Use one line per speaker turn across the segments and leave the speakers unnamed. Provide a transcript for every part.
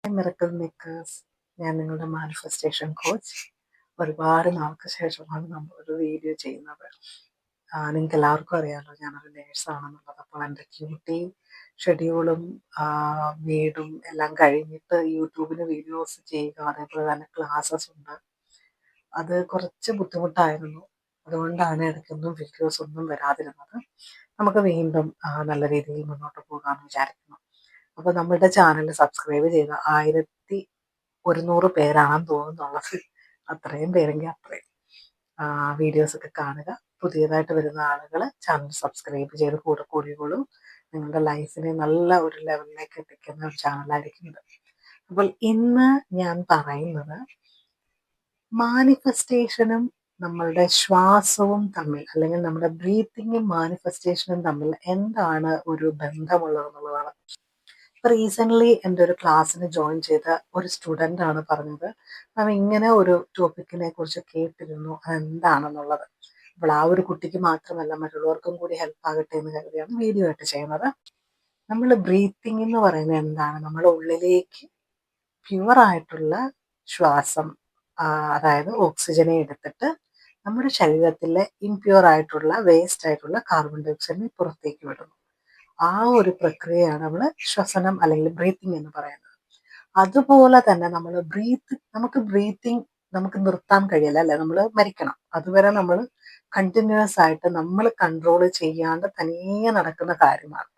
Miracle makers. ഞാൻ നിങ്ങളുടെ manifestation coach. ഒരുപാട് നാൾക്ക് ശേഷമാണ് നമ്മളൊരു വീഡിയോ ചെയ്യുന്നത്. നിങ്ങൾക്ക് എല്ലാവർക്കും അറിയാമല്ലോ, ഞാനൊരു നേഴ്സാണെന്നുള്ളത്. അപ്പോൾ എൻ്റെ ഡ്യൂട്ടി ഷെഡ്യൂളും വീടും എല്ലാം കഴിഞ്ഞിട്ട് യൂട്യൂബിന് വീഡിയോസ് ചെയ്യുക, അതേപോലെ തന്നെ ക്ലാസ്സസ് ഉണ്ട്. അത് കുറച്ച് ബുദ്ധിമുട്ടായിരുന്നു. അതുകൊണ്ടാണ് ഇടയ്ക്കൊന്നും വീഡിയോസ് ഒന്നും വരാതിരുന്നത്. നമുക്ക് വീണ്ടും നല്ല രീതിയിൽ മുന്നോട്ട് പോകാമെന്ന് വിചാരിക്കുന്നു. അപ്പോൾ നമ്മുടെ ചാനൽ സബ്സ്ക്രൈബ് ചെയ്ത 1100 പേരാണെന്ന് തോന്നുന്നുള്ളത്. അത്രയും പേരെങ്കിൽ അത്രയും വീഡിയോസൊക്കെ കാണുക. പുതിയതായിട്ട് വരുന്ന ആളുകൾ ചാനൽ സബ്സ്ക്രൈബ് ചെയ്ത് കൂടെ കൂടിയോളൂ. നിങ്ങളുടെ ലൈഫിനെ നല്ല ഒരു ലെവലിലേക്ക് എത്തിക്കുന്ന ഒരു ചാനലായിരിക്കും ഇത്. അപ്പോൾ ഇന്ന് ഞാൻ പറയുന്നത് മാനിഫെസ്റ്റേഷനും നമ്മളുടെ ശ്വാസവും തമ്മിൽ, അല്ലെങ്കിൽ നമ്മുടെ ബ്രീത്തിങ്ങും മാനിഫെസ്റ്റേഷനും തമ്മിൽ എന്താണ് ഒരു ബന്ധമുള്ളതെന്നുള്ളതാണ്. റീസെൻ്റ്ലി എൻ്റെ ഒരു ക്ലാസ്സിന് ജോയിൻ ചെയ്ത ഒരു സ്റ്റുഡൻ്റ് ആണ് പറഞ്ഞത്, മാം ഇങ്ങനെ ഒരു ടോപ്പിക്കിനെ കുറിച്ച് കേട്ടിരുന്നു, അതെന്താണെന്നുള്ളത്. അപ്പോൾ ആ ഒരു കുട്ടിക്ക് മാത്രമല്ല, മറ്റുള്ളവർക്കും കൂടി ഹെൽപ്പ് ആകട്ടെ എന്ന് കരുതിയാണ് വീഡിയോ ആയിട്ട് ചെയ്യുന്നത്. നമ്മൾ ബ്രീത്തിങ് എന്ന് പറയുന്നത് എന്താണ്? നമ്മുടെ ഉള്ളിലേക്ക് പ്യുവറായിട്ടുള്ള ശ്വാസം, അതായത് ഓക്സിജനെ എടുത്തിട്ട് നമ്മുടെ ശരീരത്തിലെ ഇംപ്യൂർ ആയിട്ടുള്ള വേസ്റ്റ് ആയിട്ടുള്ള കാർബൺ ഡൈ ഓക്സൈഡിനെ പുറത്തേക്ക് വിടുന്നു. ആ ഒരു പ്രക്രിയയാണ് നമ്മൾ ശ്വസനം അല്ലെങ്കിൽ ബ്രീത്തിങ് എന്ന് പറയുന്നത്. അതുപോലെ തന്നെ നമുക്ക് ബ്രീത്തിങ് നമുക്ക് നിർത്താൻ കഴിയില്ല, അല്ലെ? നമ്മൾ മരിക്കണം, അതുവരെ നമ്മൾ കണ്ടിന്യൂസ് ആയിട്ട് നമ്മൾ കൺട്രോൾ ചെയ്യാണ്ട് തനിയെ നടക്കുന്ന കാര്യമാണ്.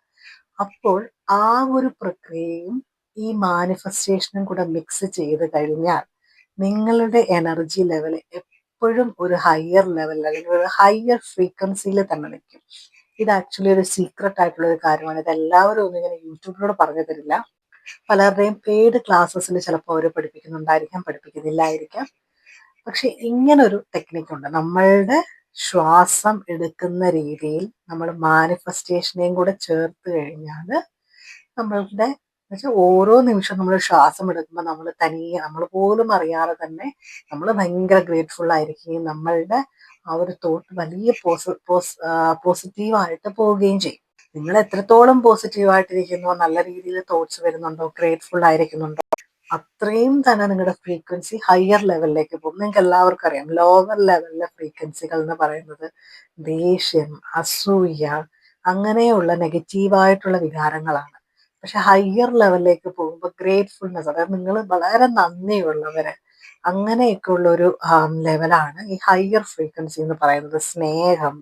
അപ്പോൾ ആ ഒരു പ്രക്രിയയും ഈ മാനിഫെസ്റ്റേഷനും കൂടെ മിക്സ് ചെയ്ത് കഴിഞ്ഞാൽ നിങ്ങളുടെ എനർജി ലെവൽ എപ്പോഴും ഒരു ഹയർ ലെവൽ അല്ലെങ്കിൽ ഒരു ഹയർ ഫ്രീക്വൻസിയിൽ തന്നെ നിൽക്കും. ഇത് ആക്ച്വലി ഒരു സീക്രട്ട് ആയിട്ടുള്ള ഒരു കാര്യമാണ്. ഇത് എല്ലാവരും ഒന്നും ഇങ്ങനെ യൂട്യൂബിലൂടെ പറഞ്ഞു തരില്ല. പലരുടെയും പെയ്ഡ് ക്ലാസ്സസിൽ ചിലപ്പോൾ അവർ പഠിപ്പിക്കുന്നുണ്ടായിരിക്കാം, പഠിപ്പിക്കുന്നില്ലായിരിക്കാം. പക്ഷെ ഇങ്ങനൊരു ടെക്നിക്കുണ്ട്. നമ്മളുടെ ശ്വാസം എടുക്കുന്ന രീതിയിൽ നമ്മൾ മാനിഫെസ്റ്റേഷനെയും കൂടെ ചേർത്ത് കഴിഞ്ഞാൽ നമ്മളുടെ ഓരോ നിമിഷം നമ്മൾ ശ്വാസം എടുക്കുമ്പോൾ നമ്മൾ തനിയെ, നമ്മൾ പോലും അറിയാതെ തന്നെ നമ്മൾ ഭയങ്കര ഗ്രേറ്റ്ഫുൾ ആയിരിക്കുകയും നമ്മളുടെ ആ ഒരു തോട്ട് വലിയ പോസിറ്റീവായിട്ട് പോവുകയും ചെയ്യും. നിങ്ങൾ എത്രത്തോളം പോസിറ്റീവായിട്ടിരിക്കുന്നോ, നല്ല രീതിയിൽ തോട്ട്സ് വരുന്നുണ്ടോ, ഗ്രേറ്റ്ഫുൾ ആയിരിക്കുന്നുണ്ടോ, അത്രയും തന്നെ നിങ്ങളുടെ ഫ്രീക്വൻസി ഹയർ ലെവലിലേക്ക് പോകും. നിങ്ങൾക്ക് എല്ലാവർക്കും അറിയാം, ലോവർ ലെവലിലെ ഫ്രീക്വൻസികൾ എന്ന് പറയുന്നത് ദേഷ്യം, അസൂയ, അങ്ങനെയുള്ള നെഗറ്റീവായിട്ടുള്ള വികാരങ്ങളാണ്. പക്ഷെ ഹയർ ലെവലിലേക്ക് പോകുമ്പോൾ ഗ്രേറ്റ്ഫുൾനെസ്, അതായത് നിങ്ങൾ വളരെ നന്ദിയുള്ളവര്, അങ്ങനെയൊക്കെ ഉള്ളൊരു ലെവലാണ് ഈ ഹയർ ഫ്രീക്വൻസി എന്ന് പറയുന്നത്. സ്നേഹം,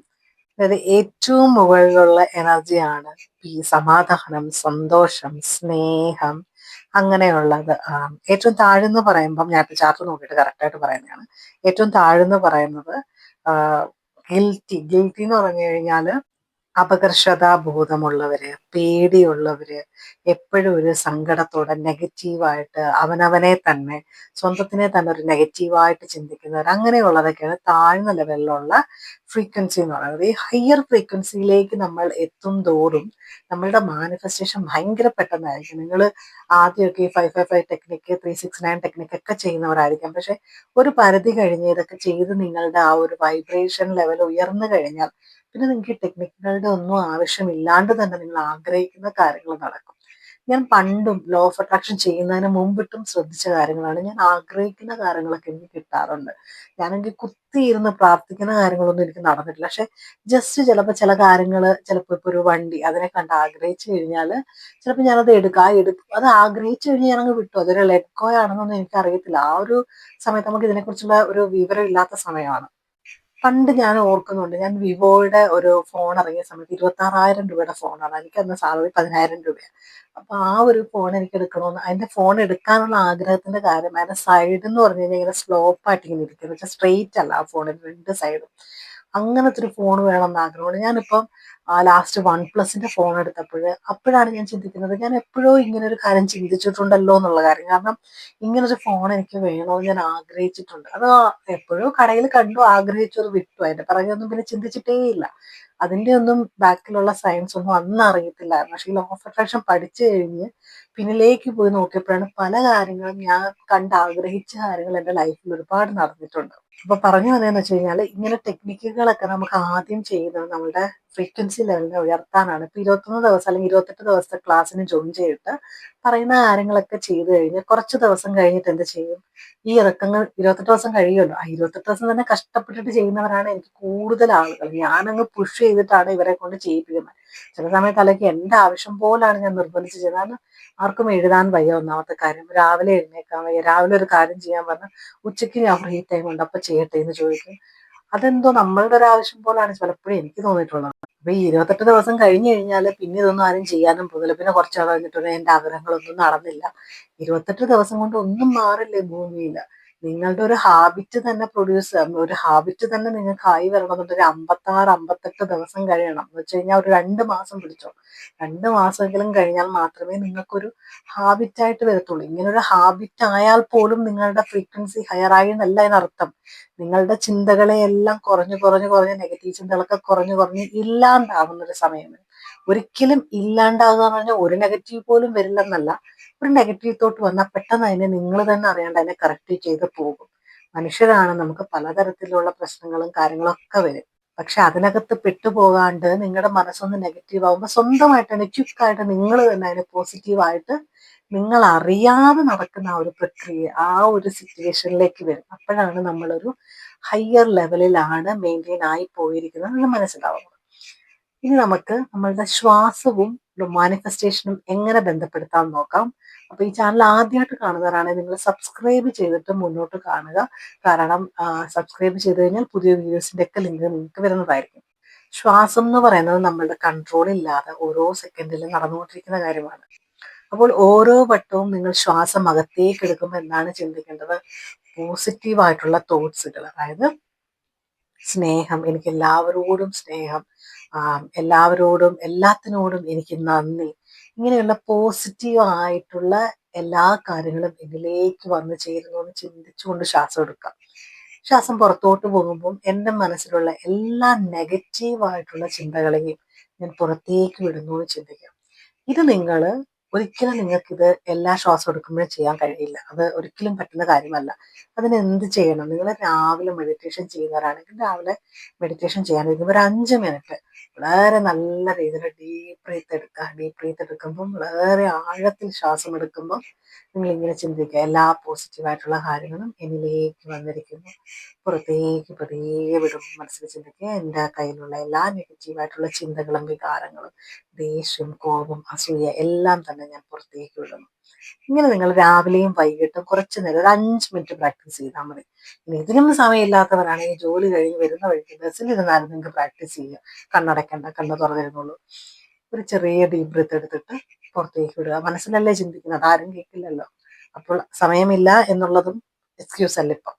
അതായത് ഏറ്റവും മുകളിലുള്ള എനർജിയാണ് ഈ സമാധാനം, സന്തോഷം, സ്നേഹം, അങ്ങനെയുള്ളത്. ഏറ്റവും താഴെന്ന് പറയുമ്പം ഞാൻ ചാർട്ട് നോക്കിയിട്ട് കറക്റ്റായിട്ട് പറയുന്നതാണ്. ഏറ്റവും താഴെന്ന് പറയുന്നത് ഗിൽറ്റി എന്ന് പറഞ്ഞു കഴിഞ്ഞാൽ അപകർഷതാബോധമുള്ളവര്, പേടിയുള്ളവര്, എപ്പോഴും ഒരു സങ്കടത്തോടെ നെഗറ്റീവായിട്ട് അവനവനെ തന്നെ, സ്വന്തത്തിനെ തന്നെ ഒരു നെഗറ്റീവായിട്ട് ചിന്തിക്കുന്നവർ, അങ്ങനെയുള്ളതൊക്കെയാണ് താഴ്ന്ന ലെവലിലുള്ള ഫ്രീക്വൻസി എന്ന് പറയുന്നത്. ഈ ഹയർ ഫ്രീക്വൻസിയിലേക്ക് നമ്മൾ എത്തും തോറും നമ്മളുടെ മാനിഫെസ്റ്റേഷൻ ഭയങ്കര പെട്ടെന്നായിരിക്കും. നിങ്ങൾ ആദ്യമൊക്കെ ഈ 555 ടെക്നിക്ക്, 369 ടെക്നിക്കൊക്കെ ചെയ്യുന്നവരായിരിക്കാം. പക്ഷെ ഒരു പരിധി കഴിഞ്ഞ് ഇതൊക്കെ ചെയ്ത് നിങ്ങളുടെ ആ ഒരു വൈബ്രേഷൻ ലെവൽ ഉയർന്നു കഴിഞ്ഞാൽ പിന്നെ നിങ്ങൾക്ക് ഈ ടെക്നിക്കുകളുടെ ഒന്നും ആവശ്യമില്ലാണ്ട് തന്നെ നിങ്ങൾ ആഗ്രഹിക്കുന്ന കാര്യങ്ങൾ നടക്കും. ഞാൻ പണ്ടും ലോ ഓഫ് അട്രാക്ഷൻ ചെയ്യുന്നതിന് മുമ്പിട്ടും ശ്രദ്ധിച്ച കാര്യങ്ങളാണ്. ഞാൻ ആഗ്രഹിക്കുന്ന കാര്യങ്ങളൊക്കെ എനിക്ക് കിട്ടാറുണ്ട്. ഞാനെങ്കിൽ കുത്തിയിരുന്ന് പ്രാർത്ഥിക്കുന്ന കാര്യങ്ങളൊന്നും എനിക്ക് നടന്നിട്ടില്ല. പക്ഷെ ജസ്റ്റ് ചിലപ്പോൾ ചില കാര്യങ്ങൾ, ചിലപ്പോൾ ഇപ്പോൾ ഒരു വണ്ടി അതിനെ കണ്ട് ആഗ്രഹിച്ചു കഴിഞ്ഞാൽ ചിലപ്പോൾ ഞാനത് അത് ആഗ്രഹിച്ചു കഴിഞ്ഞാൽ ഞാനങ്ങ് വിട്ടു. അതൊരു ലെറ്റ് ഗോ ആണെന്നൊന്നും എനിക്കറിയത്തില്ല. ആ ഒരു സമയത്ത് നമുക്ക് ഇതിനെക്കുറിച്ചുള്ള ഒരു വിവരം ഇല്ലാത്ത സമയമാണ്. പണ്ട് ഞാൻ ഓർക്കുന്നുണ്ട്, ഞാൻ വിവോയുടെ ഒരു ഫോൺ ഇറങ്ങിയ സമയത്ത് 26,000 രൂപയുടെ ഫോണാണ്. എനിക്ക് അന്ന് സാലറി 10,000 രൂപയാണ്. അപ്പോൾ ആ ഒരു ഫോൺ എനിക്ക് എടുക്കണമെന്ന്, അതിൻ്റെ ഫോൺ എടുക്കാനുള്ള ആഗ്രഹത്തിന്റെ കാര്യം അതിൻ്റെ സൈഡ് എന്ന് പറഞ്ഞു കഴിഞ്ഞാൽ ഇങ്ങനെ സ്ലോപ്പായിട്ട് ഇങ്ങനെ ഇരിക്കുന്നത്, വെച്ചാൽ സ്ട്രെയിറ്റ് അല്ല ആ ഫോണിന് രണ്ട് സൈഡും. അങ്ങനത്തെ ഒരു ഫോൺ വേണമെന്ന് ആഗ്രഹമുണ്ട്. ഞാനിപ്പം ലാസ്റ്റ് OnePlusന്റെ ഫോൺ അപ്പോഴാണ് ഞാൻ ചിന്തിക്കുന്നത്, ഞാൻ എപ്പോഴോ ഇങ്ങനെ ഒരു കാര്യം ചിന്തിച്ചിട്ടുണ്ടല്ലോ എന്നുള്ള കാര്യം. കാരണം ഇങ്ങനൊരു ഫോൺ എനിക്ക് വേണമെന്ന് ഞാൻ ആഗ്രഹിച്ചിട്ടുണ്ട്. അത് എപ്പോഴോ കടയിൽ കണ്ടു, ആഗ്രഹിച്ചു, അത് വിട്ടു. അതിന്റെ പിറകെ ഒന്നും പിന്നെ ചിന്തിച്ചിട്ടേ ഇല്ല. അതിന്റെ ഒന്നും ബാക്കിലുള്ള സയൻസ് ഒന്നും അന്ന് അറിയത്തില്ലായിരുന്നു. പക്ഷേ ഈ ലോ ഓഫ് അട്രാക്ഷൻ പഠിച്ചു കഴിഞ്ഞ് പിന്നിലേക്ക് പോയി നോക്കിയപ്പോഴാണ് പല കാര്യങ്ങളും ഞാൻ ആഗ്രഹിച്ച കാര്യങ്ങൾ എൻ്റെ ലൈഫിൽ ഒരുപാട് നടന്നിട്ടുണ്ട്. അപ്പൊ പറഞ്ഞു വന്നതെന്ന് വെച്ച് കഴിഞ്ഞാൽ ഇങ്ങനെ ടെക്നിക്കുകളൊക്കെ നമുക്ക് ആദ്യം ചെയ്യുന്നത് നമ്മുടെ ഫ്രീക്വൻസി ലെവലിനെ ഉയർത്താനാണ്. ഇപ്പൊ 21 ദിവസം അല്ലെങ്കിൽ 28 ദിവസത്തെ ക്ലാസ്സിന് ജോയിൻ ചെയ്തിട്ട് പറയുന്ന കാര്യങ്ങളൊക്കെ ചെയ്തു കഴിഞ്ഞ് കുറച്ച് ദിവസം കഴിഞ്ഞിട്ട് എന്ത് ചെയ്യും, ഈ ഇറക്കങ്ങൾ 28 ദിവസം കഴിയുമല്ലോ, ആ 28 ദിവസം തന്നെ കഷ്ടപ്പെട്ടിട്ട് ചെയ്യുന്നവരാണ് എനിക്ക് കൂടുതൽ ആളുകൾ. ഞാനങ്ങ് പുഷ് ചെയ്തിട്ടാണ് ഇവരെ കൊണ്ട് ചെയ്യിപ്പിക്കുന്നത്. ചില സമയത്ത് അല്ലെങ്കിൽ എൻ്റെ ആവശ്യം പോലാണ് ഞാൻ നിർബന്ധിച്ച് ചെയ്യുന്നത്. ആർക്കും എഴുതാൻ വയ്യ, ഒന്നാമത്തെ കാര്യം. രാവിലെ എഴുന്നേക്കാൻ വയ്യ. രാവിലെ ഒരു കാര്യം ചെയ്യാൻ പറഞ്ഞാൽ ഉച്ചയ്ക്ക് ഞാൻ ഫ്രീ ടൈം ഉണ്ട് അപ്പൊ ചെയ്യട്ടെ എന്ന് ചോദിക്കും. അതെന്തോ നമ്മളുടെ ഒരു ആവശ്യം പോലാണ് പലപ്പോഴും എനിക്ക് തോന്നിയിട്ടുള്ളത്. അപ്പൊ ഈ 28 ദിവസം കഴിഞ്ഞു കഴിഞ്ഞാൽ പിന്നെ ഇതൊന്നും ആരും ചെയ്യാനും പോകുന്നില്ല. പിന്നെ കുറച്ചാൾ കഴിഞ്ഞിട്ട് എന്റെ ആഗ്രഹങ്ങളൊന്നും നടന്നില്ല. 28 ദിവസം കൊണ്ട് ഒന്നും മാറില്ലേ ഭൂമിയിൽ. നിങ്ങളുടെ ഒരു ഹാബിറ്റ് തന്നെ ഒരു ഹാബിറ്റ് തന്നെ നിങ്ങൾക്ക് ആയി വരണമെന്നുണ്ട് ഒരു 56 58 ദിവസം കഴിയണം എന്ന് വെച്ച് കഴിഞ്ഞാൽ ഒരു 2 മാസം പിടിച്ചോ. 2 മാസമെങ്കിലും കഴിഞ്ഞാൽ മാത്രമേ നിങ്ങൾക്കൊരു ഹാബിറ്റായിട്ട് വരത്തുള്ളൂ. ഇങ്ങനെ ഒരു ഹാബിറ്റ് ആയാൽ പോലും നിങ്ങളുടെ ഫ്രീക്വൻസി ഹയർ ആയി എന്നല്ല അതിനർത്ഥം. നിങ്ങളുടെ ചിന്തകളെ എല്ലാം കുറഞ്ഞു കുറഞ്ഞു കുറഞ്ഞ് നെഗറ്റീവ് ചിന്തകളൊക്കെ കുറഞ്ഞു കുറഞ്ഞ് ഇല്ലാണ്ടാവുന്ന ഒരു സമയം വരും. ഒരിക്കലും ഇല്ലാണ്ടാകുക എന്ന് പറഞ്ഞാൽ ഒരു നെഗറ്റീവ് പോലും വരില്ലെന്നല്ല. ഒരു നെഗറ്റീവ് തോട്ട് വന്നാൽ പെട്ടെന്ന് അതിനെ നിങ്ങൾ തന്നെ അറിയാണ്ട് അതിനെ കറക്റ്റ് ചെയ്ത് പോകും. മനുഷ്യരാണ്, നമുക്ക് പലതരത്തിലുള്ള പ്രശ്നങ്ങളും കാര്യങ്ങളും ഒക്കെ വരും. പക്ഷെ അതിനകത്ത് പെട്ടുപോകാണ്ട് നിങ്ങളുടെ മനസ്സൊന്ന് നെഗറ്റീവ് ആകുമ്പോൾ സ്വന്തമായിട്ട് തന്നെ ക്വിക്കായിട്ട് നിങ്ങൾ തന്നെ അതിനെ പോസിറ്റീവായിട്ട് നിങ്ങൾ അറിയാതെ നടക്കുന്ന ആ ഒരു പ്രക്രിയ, ആ ഒരു സിറ്റുവേഷനിലേക്ക് വരും. അപ്പോഴാണ് നമ്മളൊരു ഹയർ ലെവലിലാണ് മെയിൻറ്റെയിൻ ആയി പോയിരിക്കുന്നത് എന്ന് മനസ്സിലാവുന്നത്. ഇനി നമുക്ക് നമ്മളുടെ ശ്വാസവും മാനിഫെസ്റ്റേഷനും എങ്ങനെ ബന്ധപ്പെടുത്താൻ നോക്കാം. അപ്പൊ ഈ ചാനൽ ആദ്യമായിട്ട് കാണുന്നവരാണെങ്കിൽ നിങ്ങൾ സബ്സ്ക്രൈബ് ചെയ്തിട്ട് മുന്നോട്ട് കാണുക. കാരണം സബ്സ്ക്രൈബ് ചെയ്ത് കഴിഞ്ഞാൽ പുതിയ വീഡിയോസിന്റെ ഒക്കെ ലിങ്ക് നിങ്ങൾക്ക് വരുന്നതായിരിക്കും. ശ്വാസം എന്ന് പറയുന്നത് നമ്മളുടെ കൺട്രോൾ ഇല്ലാതെ ഓരോ സെക്കൻഡിലും നടന്നുകൊണ്ടിരിക്കുന്ന കാര്യമാണ്. അപ്പോൾ ഓരോ വട്ടവും നിങ്ങൾ ശ്വാസം അകത്തേക്ക് എടുക്കുമ്പോൾ എന്താണ് ചിന്തിക്കേണ്ടത്? പോസിറ്റീവായിട്ടുള്ള തോട്ട്സുകൾ, അതായത് സ്നേഹം, എനിക്ക് എല്ലാവരോടും സ്നേഹം, എല്ലാവരോടും എല്ലാത്തിനോടും എനിക്ക് നന്ദി, ഇങ്ങനെയുള്ള പോസിറ്റീവ് ആയിട്ടുള്ള എല്ലാ കാര്യങ്ങളും ഇതിലേക്ക് വന്നു ചേരുന്നു എന്ന് ചിന്തിച്ചുകൊണ്ട് ശ്വാസം എടുക്കാം. ശ്വാസം പുറത്തോട്ട് പോകുമ്പോൾ എൻ്റെ മനസ്സിലുള്ള എല്ലാ നെഗറ്റീവായിട്ടുള്ള ചിന്തകളെയും ഞാൻ പുറത്തേക്ക് വിടുന്നു എന്ന് ചിന്തിക്കാം. ഇത് നിങ്ങൾ ഒരിക്കലും നിങ്ങൾക്കിത് എല്ലാ ശ്വാസം എടുക്കുമ്പോഴും ചെയ്യാൻ കഴിയില്ല. അത് ഒരിക്കലും പറ്റുന്ന കാര്യമല്ല. അതിന് എന്ത് ചെയ്യണം? നിങ്ങൾ രാവിലെ മെഡിറ്റേഷൻ ചെയ്യുന്നവരാണെങ്കിൽ രാവിലെ മെഡിറ്റേഷൻ ചെയ്യാനിരിക്കുമ്പോൾ ഒരു 5 മിനിറ്റ് വളരെ നല്ല രീതിയിൽ ഡീപ്പ് ബ്രീത്ത് എടുക്കുക. ഡീപ്പ് ബ്രീത്ത് എടുക്കുമ്പം വളരെ ആഴത്തിൽ ശ്വാസം എടുക്കുമ്പോൾ നിങ്ങളിങ്ങനെ ചിന്തിക്കുക, എല്ലാ പോസിറ്റീവായിട്ടുള്ള കാര്യങ്ങളും എന്നിലേക്ക് വന്നിരിക്കുന്നു. പുറത്തേക്ക് പതിയെ വിടും. മനസ്സിൽ ചിന്തിക്കുക, എൻ്റെ കയ്യിലുള്ള എല്ലാ നെഗറ്റീവായിട്ടുള്ള ചിന്തകളും വികാരങ്ങളും ദേഷ്യം, കോപം, അസൂയ എല്ലാം തന്നെ ഞാൻ പുറത്തേക്ക് വിടുന്നു. ഇങ്ങനെ നിങ്ങൾ രാവിലെയും വൈകിട്ടും കുറച്ച് നേരം ഒരു 5 മിനിറ്റ് പ്രാക്ടീസ് ചെയ്താൽ മതി. ഇനി ഇതിനൊന്നും സമയമില്ലാത്തവരാണെങ്കിൽ ജോലി കഴിഞ്ഞ് വരുന്ന വഴിക്ക് ബസ്സിലിരുന്നാലും നിങ്ങൾക്ക് പ്രാക്ടീസ് ചെയ്യുക. കണ്ണടയ്ക്കണ്ട, കണ്ണ് തുറന്നിരുന്നുള്ളൂ. ഒരു ചെറിയ ഡീപ് ബ്രീത്ത് എടുത്തിട്ട് പുറത്തേക്ക് വിടുക. മനസ്സിലല്ലേ ചിന്തിക്കുന്നത്, ആരും കേൾക്കില്ലല്ലോ. അപ്പോൾ സമയമില്ല എന്നുള്ളതും എക്സ്ക്യൂസ് അല്ല ഇപ്പം.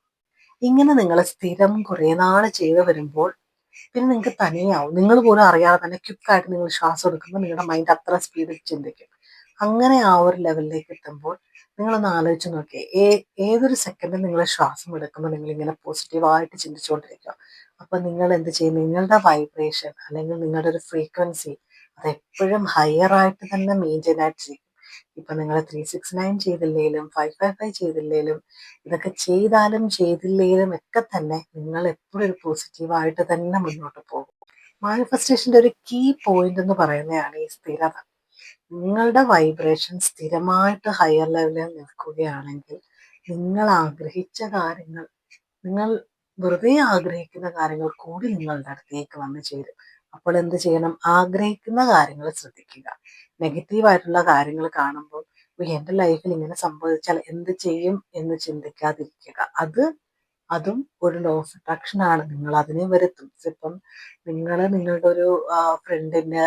ഇങ്ങനെ നിങ്ങൾ സ്ഥിരം കുറേ നാൾ ചെയ്ത് വരുമ്പോൾ പിന്നെ നിങ്ങൾക്ക് തനിയാവും. നിങ്ങൾ പോലും അറിയാതെ തന്നെ ക്വിക്കായിട്ട് നിങ്ങൾ ശ്വാസം എടുക്കുമ്പോൾ നിങ്ങളുടെ മൈൻഡ് അത്ര സ്പീഡിൽ ചിന്തിക്കും. അങ്ങനെ ആ ഒരു ലെവലിലേക്ക് എത്തുമ്പോൾ നിങ്ങളൊന്ന് ആലോചിച്ച് നോക്കിയേ, ഏതൊരു സെക്കൻഡും നിങ്ങൾ ശ്വാസം എടുക്കുമ്പോൾ നിങ്ങൾ ഇങ്ങനെ പോസിറ്റീവായിട്ട് ചിന്തിച്ചുകൊണ്ടിരിക്കുക. അപ്പൊ നിങ്ങൾ എന്ത് ചെയ്യും? നിങ്ങളുടെ വൈബ്രേഷൻ അല്ലെങ്കിൽ നിങ്ങളുടെ ഒരു ഫ്രീക്വൻസി അത് എപ്പോഴും ഹയർ ആയിട്ട് തന്നെ മെയിൻറ്റെയിൻ ആയിട്ട് ചെയ്യും. ഇപ്പൊ നിങ്ങൾ 369 ചെയ്തില്ലേലും 555 ചെയ്തില്ലേലും ഇതൊക്കെ ചെയ്താലും ചെയ്തില്ലേലും ഒക്കെ തന്നെ നിങ്ങൾ എപ്പോഴും ഒരു പോസിറ്റീവായിട്ട് തന്നെ മുന്നോട്ട് പോകും. മാനിഫെസ്റ്റേഷന്റെ ഒരു കീ പോയിന്റ് എന്ന് പറയുന്നതാണ് ഈ സ്ഥിരത. നിങ്ങളുടെ വൈബ്രേഷൻ സ്ഥിരമായിട്ട് ഹയർ ലെവലിൽ നിൽക്കുകയാണെങ്കിൽ നിങ്ങൾ ആഗ്രഹിച്ച കാര്യങ്ങൾ, നിങ്ങൾ വെറുതെ ആഗ്രഹിക്കുന്ന കാര്യങ്ങൾ കൂടി നിങ്ങളുടെ അടുത്തേക്ക് വന്നു ചേരും. അപ്പോൾ എന്ത് ചെയ്യണം? ആഗ്രഹിക്കുന്ന കാര്യങ്ങൾ ശ്രദ്ധിക്കുക. നെഗറ്റീവായിട്ടുള്ള കാര്യങ്ങൾ കാണുമ്പോൾ എൻ്റെ ലൈഫിൽ ഇങ്ങനെ സംഭവിച്ചാൽ എന്ത് ചെയ്യും എന്ന് ചിന്തിക്കാതിരിക്കുക. അതും ഒരു ലോ ഓഫ് അട്രാക്ഷൻ ആണ്. നിങ്ങൾ അതിനെ വരുത്തും. ഇപ്പം നിങ്ങളുടെ ഒരു ഫ്രണ്ടിന്റെ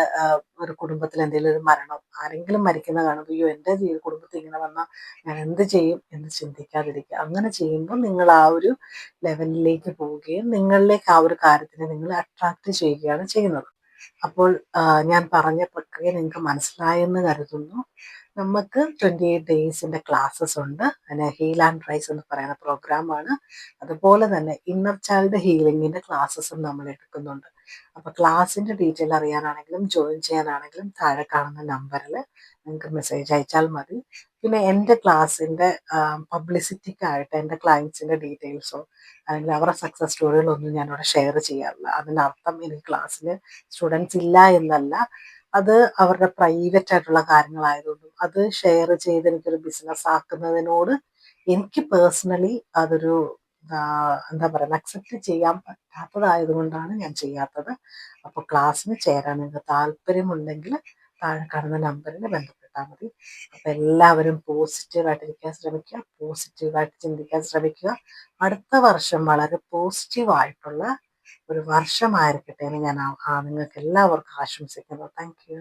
ഒരു കുടുംബത്തിൽ എന്തെങ്കിലും ഒരു മരണം, ആരെങ്കിലും മരിക്കുന്ന കാണുമ്പോൾ അയ്യോ എൻ്റെ കുടുംബത്തിൽ ഇങ്ങനെ വന്നാൽ ഞാൻ എന്ത് ചെയ്യും എന്ന് ചിന്തിക്കാതിരിക്കുക. അങ്ങനെ ചെയ്യുമ്പോൾ നിങ്ങൾ ആ ഒരു ലെവലിലേക്ക് പോവുകയും നിങ്ങളിലേക്ക് ആ ഒരു കാര്യത്തിനെ നിങ്ങൾ അട്രാക്ട് ചെയ്യുകയാണ് ചെയ്യുന്നത്. അപ്പോൾ ഞാൻ പറഞ്ഞ പ്രക്രിയ നിങ്ങൾക്ക് മനസ്സിലായെന്ന് കരുതുന്നു. നമുക്ക് 28 ഡേയ്സിന്റെ ക്ലാസ്സസ് ഉണ്ട്. അതിന് ഹീൽ ആൻഡ് റൈസ് എന്ന് പറയുന്ന പ്രോഗ്രാമാണ്. അതുപോലെ തന്നെ ഇന്നർ ചൈൽഡ് ഹീലിംഗിന്റെ ക്ലാസ്സസും നമ്മൾ എടുക്കുന്നുണ്ട്. അപ്പൊ ക്ലാസ്സിന്റെ ഡീറ്റെയിൽ അറിയാനാണെങ്കിലും ജോയിൻ ചെയ്യാനാണെങ്കിലും താഴെ കാണുന്ന നമ്പറിൽ നിങ്ങൾക്ക് മെസ്സേജ് അയച്ചാൽ മതി. പിന്നെ എൻ്റെ ക്ലാസ്സിൻ്റെ പബ്ലിസിറ്റിക്കായിട്ട് എൻ്റെ ക്ലയൻസിൻ്റെ ഡീറ്റെയിൽസോ അല്ലെങ്കിൽ അവരുടെ സക്സസ് സ്റ്റോറികളൊന്നും ഞാനിവിടെ ഷെയർ ചെയ്യാറില്ല. അതിനർത്ഥം എനിക്ക് ക്ലാസ്സിൽ സ്റ്റുഡൻസ് ഇല്ല എന്നല്ല. അത് അവരുടെ പ്രൈവറ്റ് ആയിട്ടുള്ള കാര്യങ്ങളായതുകൊണ്ടും അത് ഷെയർ ചെയ്ത് എനിക്കൊരു ബിസിനസ് ആക്കുന്നതിനോട് എനിക്ക് പേഴ്സണലി അതൊരു എന്താ പറയുക, അക്സെപ്റ്റ് ചെയ്യാൻ പറ്റാത്തതായതുകൊണ്ടാണ് ഞാൻ ചെയ്യാത്തത്. അപ്പോൾ ക്ലാസ്സിന് ചേരാൻ നിങ്ങൾക്ക് താല്പര്യമുണ്ടെങ്കിൽ താഴെ കാണുന്ന നമ്പറിൽ ബന്ധപ്പെട്ടാൽ മതി. അപ്പോൾ എല്ലാവരും പോസിറ്റീവായിട്ടിരിക്കാൻ ശ്രമിക്കുക, പോസിറ്റീവായിട്ട് ചിന്തിക്കാൻ ശ്രമിക്കുക. അടുത്ത വർഷം വളരെ പോസിറ്റീവായിട്ടുള്ള ഒരു വർഷമായിരിക്കട്ടെ എന്ന് ഞാൻ നിങ്ങൾക്ക് എല്ലാവർക്കും ആശംസിക്കുന്നു. Thank you.